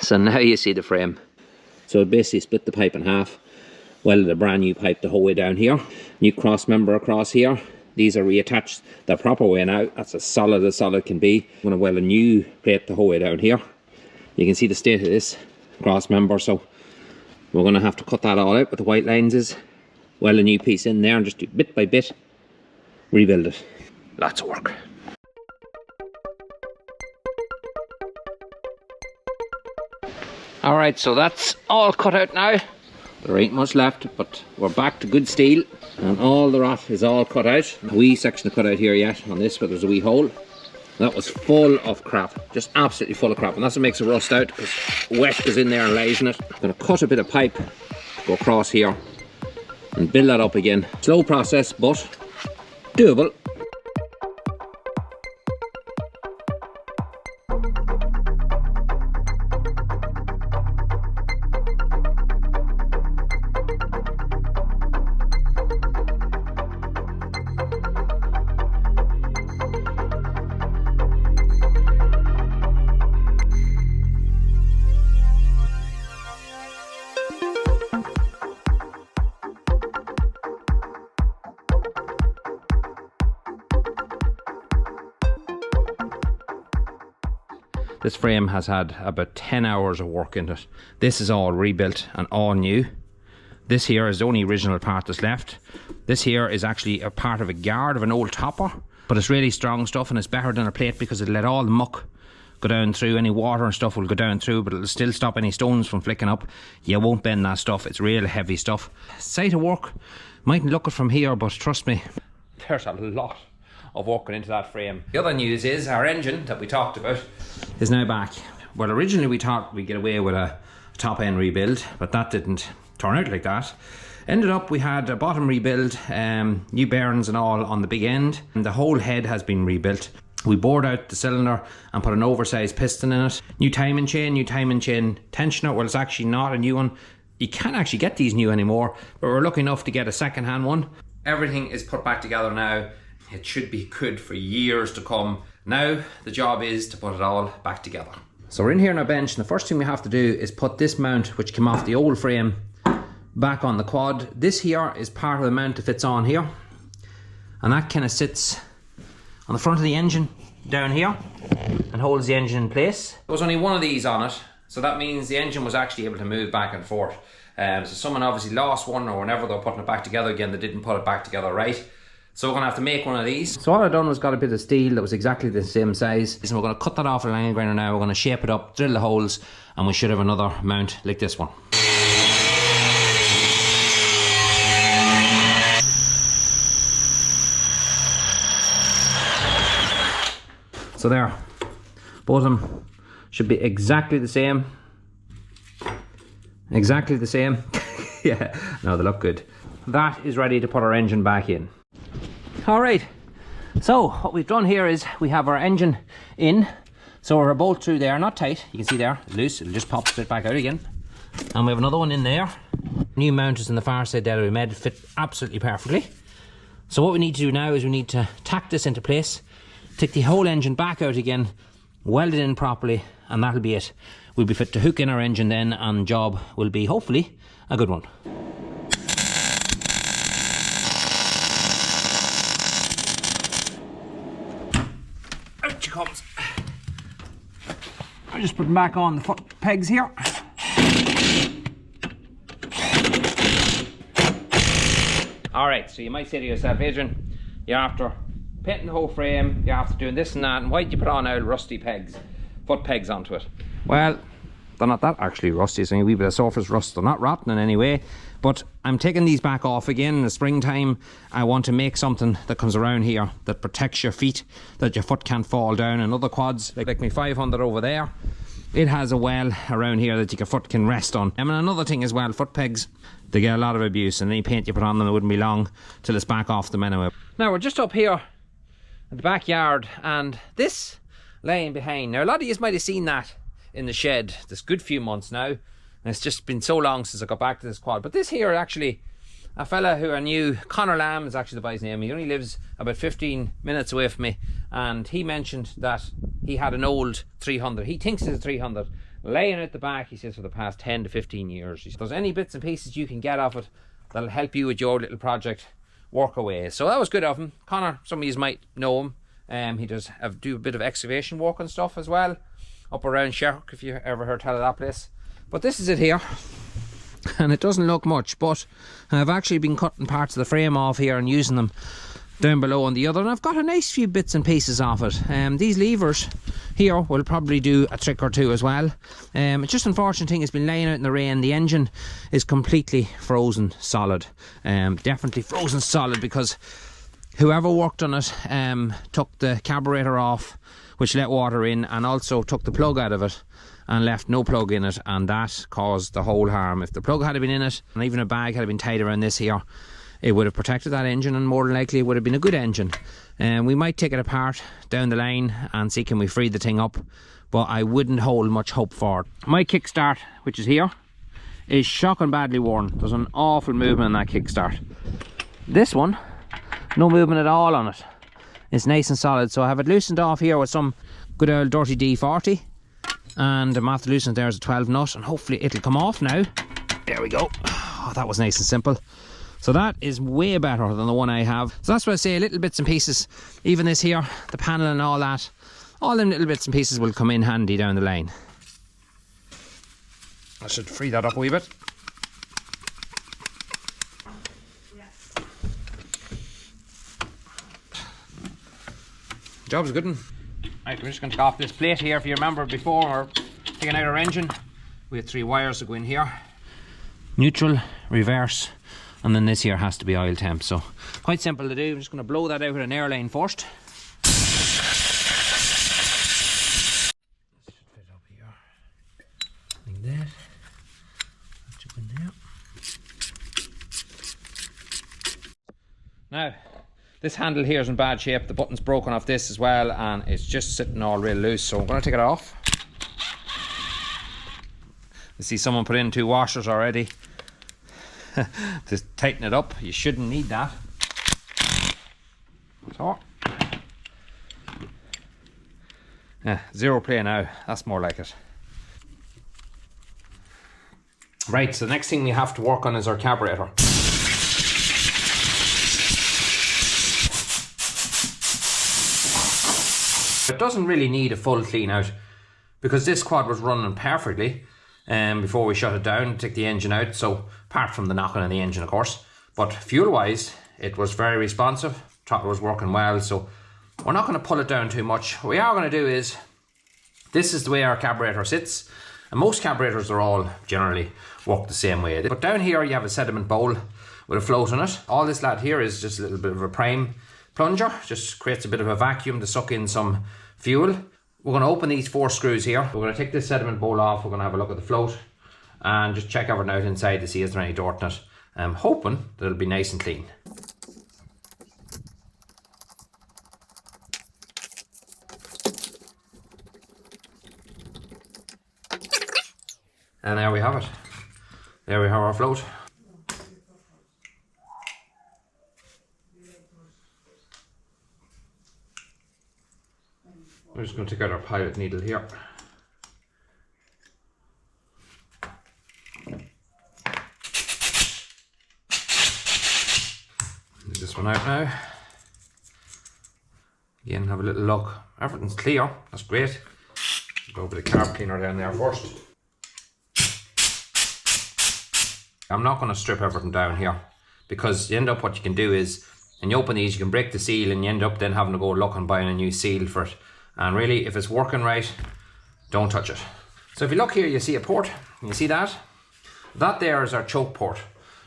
So now you see the frame. So it basically split the pipe in half, welded a brand new pipe the whole way down here, new cross member across here. These are reattached the proper way now. That's as solid can be. I'm going to weld a new plate the whole way down here. You can see the state of this cross member, so we're going to have to cut that all out with the white lenses, weld a new piece in there and just do bit by bit, rebuild it. Lots of work. Alright, so that's all cut out now. There ain't much left, but we're back to good steel, and all the rot is all cut out. A wee section to cut out here yet on this, but there's a wee hole. That was full of crap, just absolutely full of crap, and that's what makes it rust out, because wet goes in there and lays in it. I'm going to cut a bit of pipe, go across here, and build that up again. Slow process, but doable. This frame has had about 10 hours of work in it. This is all rebuilt and all new. This here is the only original part that's left. This here is actually a part of a guard of an old topper, but it's really strong stuff and it's better than a plate because it'll let all the muck go down through. Any water and stuff will go down through, but it'll still stop any stones from flicking up. You won't bend that stuff. It's real heavy stuff. Sight of work. Mightn't look it from here, but trust me, there's a lot of working into that frame. The other news is our engine that we talked about is now back. Well, originally we thought we'd get away with a top end rebuild, but that didn't turn out like that. Ended up we had a bottom rebuild, new bearings and all on the big end, and the whole head has been rebuilt. We bored out the cylinder and put an oversized piston in it. New timing chain tensioner. Well, it's actually not a new one. You can't actually get these new anymore, but we're lucky enough to get a second hand one. Everything is put back together now. It should be good for years to come. Now the job is to put it all back together. So we're in here on our bench, and the first thing we have to do is put this mount, which came off the old frame, back on the quad. This here is part of the mount that fits on here, and that kind of sits on the front of the engine down here and holds the engine in place. There was only one of these on it, so that means the engine was actually able to move back and forth. So someone obviously lost one, or whenever they were putting it back together again, they didn't put it back together right. So we're going to have to make one of these. So all I've done was got a bit of steel that was exactly the same size. And we're going to cut that off with a line grinder now. We're going to shape it up, drill the holes, and we should have another mount like this one. So there, both of them should be exactly the same. Exactly the same. Yeah, no, they look good. That is ready to put our engine back in. Alright, so what we've done here is we have our engine in. So we're a bolt through there, not tight, you can see there, it's loose, it'll just pop straight back out again. And we have another one in there. New mount is on the far side there that we made, fit absolutely perfectly. So what we need to do now is we need to tack this into place, take the whole engine back out again, weld it in properly, and that'll be it. We'll be fit to hook in our engine then, and the job will be hopefully a good one. Comes. I'll just put them back on the foot pegs here. Alright, so you might say to yourself, Adrian, you're after painting the whole frame, you're after doing this and that, and why did you put on old rusty pegs, foot pegs onto it? Well, they're not that actually rusty, it's only a wee bit of surface rust, they're not rotten in any way. But I'm taking these back off again in the springtime. I want to make something that comes around here that protects your feet, that your foot can't fall down. And other quads, like my 500 over there, it has a well around here that your foot can rest on. And another thing as well, foot pegs, they get a lot of abuse, and any paint you put on them, it wouldn't be long till it's back off them anyway. Now we're just up here in the backyard, and this laying behind. Now a lot of you might have seen that in the shed this good few months now. And it's just been so long since I got back to this quad. But this here, actually, a fella who I knew, Connor Lamb is actually the guy's name. He only lives about 15 minutes away from me. And he mentioned that he had an old 300. He thinks it's a 300. laying at the back, he says, for the past 10 to 15 years. If there's any bits and pieces you can get off it that'll help you with your little project, work away. So that was good of him. Connor, some of you might know him. He does do a bit of excavation work and stuff as well, up around Sherk, if you ever heard tell of that place. But this is it here, and it doesn't look much, but I've actually been cutting parts of the frame off here and using them down below on the other, and I've got a nice few bits and pieces off it. These levers here will probably do a trick or two as well. It's just unfortunate thing, it's been laying out in the rain. The engine is completely frozen solid, definitely frozen solid, because whoever worked on it took the carburetor off, which let water in, and also took the plug out of it and left no plug in it, and that caused the whole harm. If the plug had been in it, and even a bag had been tied around this here, it would have protected that engine, and more than likely it would have been a good engine. We might take it apart down the line and see can we free the thing up, but I wouldn't hold much hope for it. My kickstart, which is here, is shocking badly worn. There's an awful movement in that kickstart. This one, no movement at all on it. It's nice and solid, so I have it loosened off here with some good old dirty D40, and I'm after loosening there as a 12 nut, and hopefully it'll come off now. There we go. Oh, that was nice and simple. So that is way better than the one I have. So that's what I say, little bits and pieces, even this here, the panel and all that, all them little bits and pieces will come in handy down the line. I should free that up a wee bit. Job's a good one. Right, we're just going to take off this plate here. If you remember before, we're taking out our engine. We had 3 wires that go in here. Neutral, reverse, and then this here has to be oil temp. So quite simple to do. I'm just going to blow that out with an air line first. Let's fit it up here like that. That's up in there. Now, this handle here is in bad shape. The button's broken off this as well, and it's just sitting all real loose. So I'm going to take it off. I see someone put in 2 washers already to tighten it up. You shouldn't need that. So, yeah, 0 play now. That's more like it. Right, so the next thing we have to work on is our carburetor. It doesn't really need a full clean out, because this quad was running perfectly before we shut it down, take the engine out. So apart from the knocking on the engine, of course, but fuel wise it was very responsive. Throttle was working well, so we're not going to pull it down too much. What we are going to do is, this is the way our carburetor sits, and most carburetors are all generally work the same way. But down here you have a sediment bowl with a float in it. All this lad here is just a little bit of a prime plunger, just creates a bit of a vacuum to suck in some fuel. We're going to open these 4 screws here. We're going to take this sediment bowl off. We're going to have a look at the float and just check everything out inside to see is there any dirt in it. I'm hoping that it'll be nice and clean. And there we have it. There we have our float. We're just going to take out our pilot needle here. Get this one out now. Again, have a little look. Everything's clear. That's great. Go with the carb cleaner down there first. I'm not going to strip everything down here, because you end up, what you can do is, when you open these, you can break the seal, and you end up then having to go look and buying a new seal for it. And really, if it's working right, don't touch it. So if you look here, you see a port. You see that? That there is our choke port.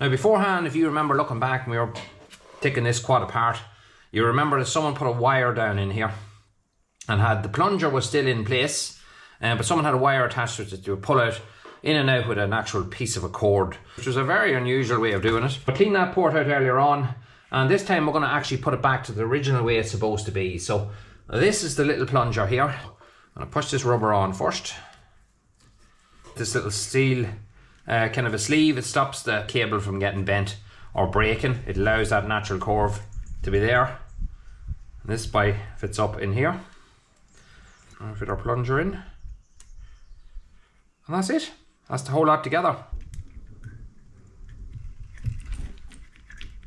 Now beforehand, if you remember looking back when we were taking this quad apart, you remember that someone put a wire down in here and had the plunger was still in place, but someone had a wire attached to it that you would pull out in and out with an actual piece of a cord, which was a very unusual way of doing it. But cleaned that port out earlier on, and this time we're going to actually put it back to the original way it's supposed to be. So this is the little plunger here. I'm going to push this rubber on first. This little steel kind of a sleeve, it stops the cable from getting bent or breaking. It allows that natural curve to be there. And this spy fits up in here. I'll fit our plunger in. And that's it. That's the whole lot together.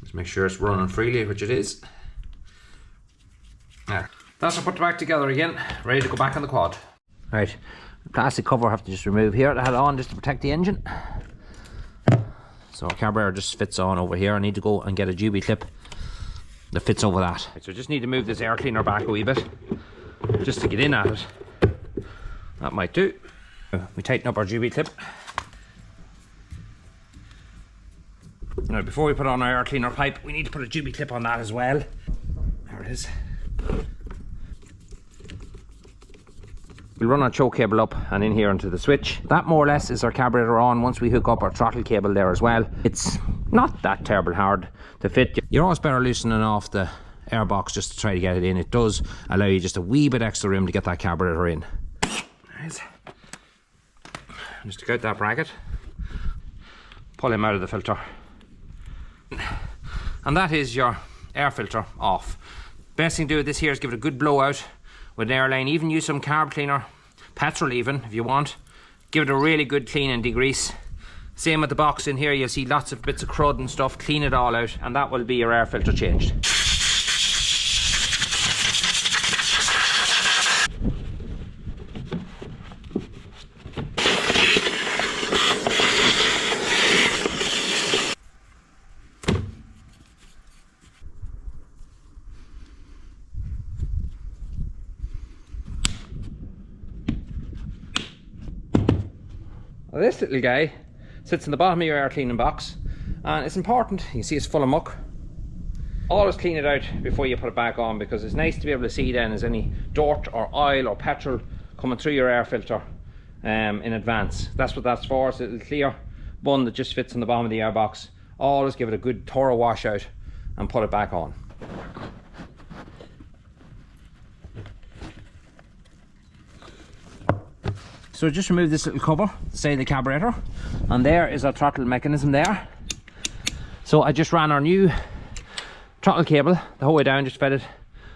Just make sure it's running freely, which it is. There. That's put back together again, ready to go back on the quad. Right, the plastic cover I have to just remove here to have it on just to protect the engine. So our carburetor just fits on over here. I need to go and get a Juby clip that fits over that. So I just need to move this air cleaner back a wee bit just to get in at it. That might do. We tighten up our Juby clip. Now before we put on our air cleaner pipe, we need to put a Juby clip on that as well. There it is. We'll run our choke cable up and in here into the switch. That more or less is our carburetor on once we hook up our throttle cable there as well. It's not that terrible hard to fit. You're always better loosening off the air box just to try to get it in. It does allow you just a wee bit extra room to get that carburetor in. Right. Just take out that bracket, pull him out of the filter, and that is your air filter off. Best thing to do with this here is give it a good blowout with an airline. Even use some carb cleaner, petrol even if you want. Give it a really good clean and degrease. Same with the box in here, you'll see lots of bits of crud and stuff. Clean it all out and that will be your air filter changed. Well, this little guy sits in the bottom of your air cleaning box and it's important. You can see it's full of muck. Always clean it out before you put it back on because it's nice to be able to see then is any dirt or oil or petrol coming through your air filter in advance. That's what that's for. It's a little clear bun that just fits in the bottom of the air box. Always give it a good thorough wash out and put it back on. So just remove this little cover, say the carburetor, and there is our throttle mechanism there. So I just ran our new throttle cable the whole way down, just fed it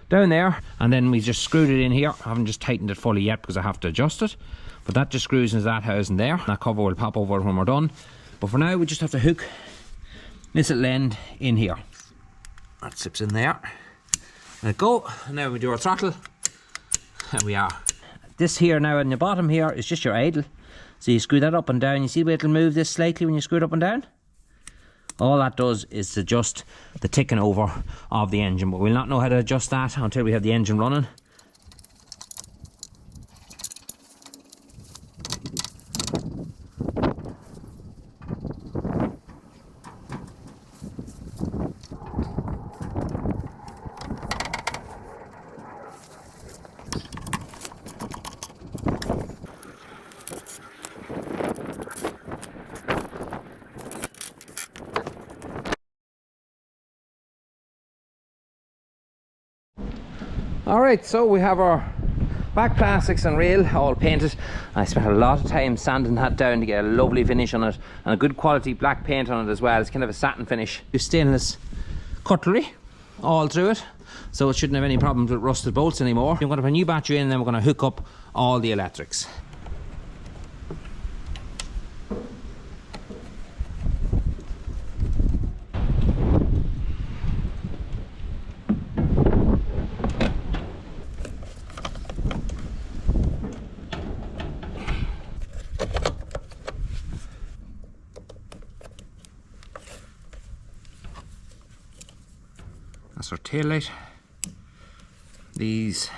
down there, and then we just screwed it in here. I haven't just tightened it fully yet because I have to adjust it, but that just screws into that housing there. That cover will pop over when we're done, but for now we just have to hook this little end in here. That slips in there. Let it go, and now we do our throttle. There we are. This here now in the bottom here is just your idle. So you screw that up and down. You see the way it'll move this slightly when you screw it up and down? All that does is adjust the ticking over of the engine, but we'll not know how to adjust that until we have the engine running. Alright, so we have our back plastics and rail all painted. I spent a lot of time sanding that down to get a lovely finish on it and a good quality black paint on it as well. It's kind of a satin finish. Stainless cutlery all through it, so it shouldn't have any problems with rusted bolts anymore. I'm going to put a new battery in and then we're going to hook up all the electrics. That's our tail light. These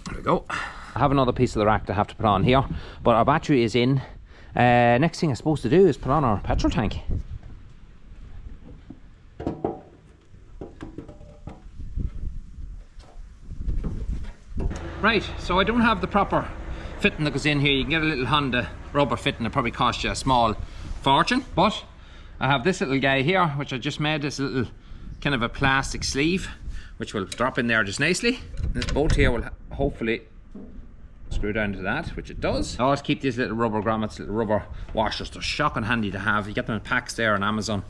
there we go. I have another piece of the rack to have to put on here, but our battery is in. Next thing I'm supposed to do is put on our petrol tank. Right, so I don't have the proper fitting that goes in here. You can get a little Honda rubber fitting, it probably costs you a small fortune, but I have this little guy here which I just made, this little kind of a plastic sleeve which will drop in there just nicely. This bolt here will hopefully screw down to that, which it does. I always keep these little rubber grommets, little rubber washers. They're shocking handy to have. You get them in packs there on Amazon.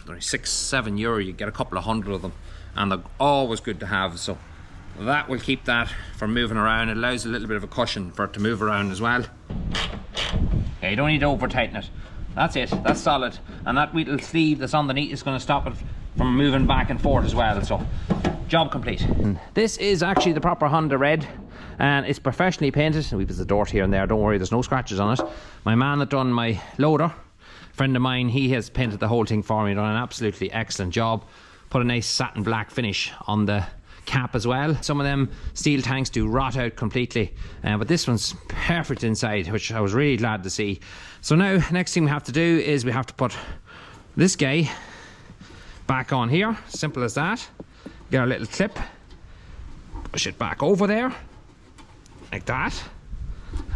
They're only €6-7. You get a couple of hundred of them and they're always good to have. So that will keep that from moving around. It allows a little bit of a cushion for it to move around as well. Okay, you don't need to over tighten it. That's it, that's solid. And that little sleeve that's underneath is going to stop it from moving back and forth as well. So job complete. This is actually the proper Honda red, and it's professionally painted. We put the dirt here and there, don't worry, there's no scratches on it. My man that done my loader, friend of mine, he has painted the whole thing for me, done an absolutely excellent job. Put a nice satin black finish on the cap as well. Some of them steel tanks do rot out completely, but this one's perfect inside, which I was really glad to see. So now next thing we have to do is we have to put this guy back on here. Simple as that. Get our little clip, push it back over there like that,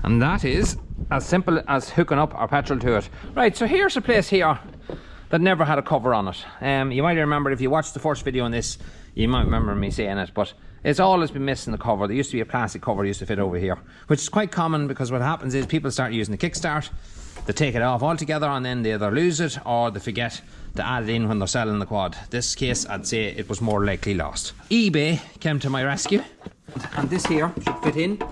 and that is as simple as hooking up our petrol to it. Right, so here's a place here that never had a cover on it. You might remember, if you watched the first video on this, you might remember me saying it, but it's always been missing the cover. There used to be a plastic cover that used to fit over here, which is quite common, because what happens is people start using the kickstart, they take it off altogether, and then they either lose it or they forget to add it in when they're selling the quad. This case, I'd say it was more likely lost. eBay came to my rescue, and this here should fit in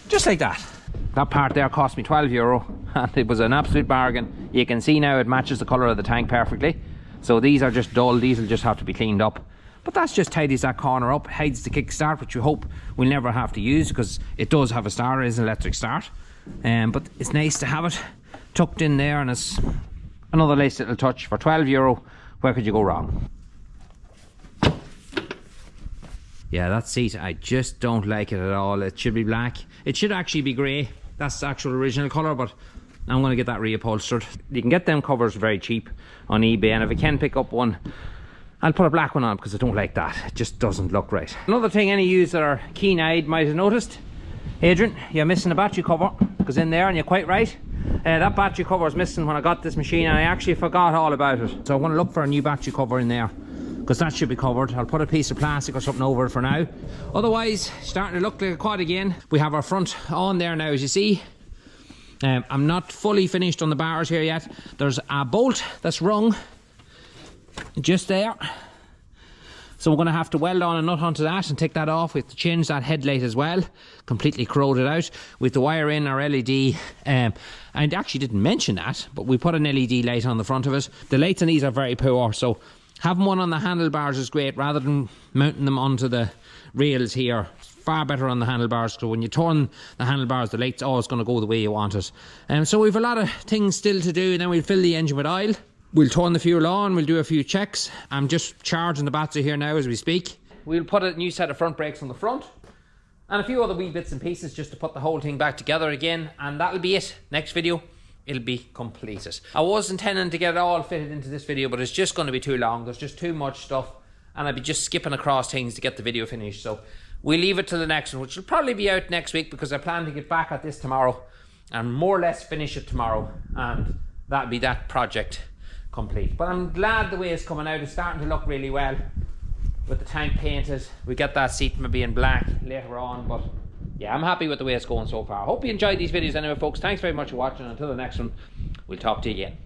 just like that. That part there cost me €12, and it was an absolute bargain. You can see now it matches the colour of the tank perfectly. So these are just dull, these will just have to be cleaned up. But that's just tidies that corner up, hides the kickstart, which we hope we'll never have to use, because it does have a starter, it is an electric start. But it's nice to have it tucked in there, and it's another nice little touch. For €12, where could you go wrong? Yeah, that seat, I just don't like it at all. It should be black. It should actually be grey. That's the actual original colour, but I'm going to get that reupholstered. You can get them covers very cheap on eBay, and if I can pick up one, I'll put a black one on, because I don't like that. It just doesn't look right. Another thing any of you that are keen-eyed might have noticed, Adrian, you're missing a battery cover. Goes in there, and you're quite right. That battery cover was missing when I got this machine, and I actually forgot all about it. So I want to look for a new battery cover in there, because that should be covered. I'll put a piece of plastic or something over it for now. Otherwise, starting to look like a quad again. We have our front on there now, as you see. I'm not fully finished on the bars here yet. There's a bolt that's rung just there, so we're going to have to weld on a nut onto that and take that off. We have to change that headlight as well, completely corroded out. We have to wire in our LED, and I actually didn't mention that, but we put an LED light on the front of it. The lights on these are very poor, so having one on the handlebars is great, rather than mounting them onto the rails here. Far better on the handlebars, so when you turn the handlebars, the light's always going to go the way you want it. So we've a lot of things still to do. Then we'll fill the engine with oil, we'll turn the fuel on, we'll do a few checks. I'm just charging the battery here now as we speak. We'll put a new set of front brakes on the front, and a few other wee bits and pieces just to put the whole thing back together again, and that'll be it. Next video, it'll be completed. I was intending to get it all fitted into this video, but it's just going to be too long. There's just too much stuff, and I'd be just skipping across things to get the video finished. So we'll leave it to the next one, which will probably be out next week, because I plan to get back at this tomorrow and more or less finish it tomorrow, and that'll be that project complete. But I'm glad the way it's coming out. It's starting to look really well with the tank painted. We get that seat maybe in black later on, but yeah, I'm happy with the way it's going so far. Hope you enjoyed these videos anyway, folks. Thanks very much for watching. Until the next one, we'll talk to you again.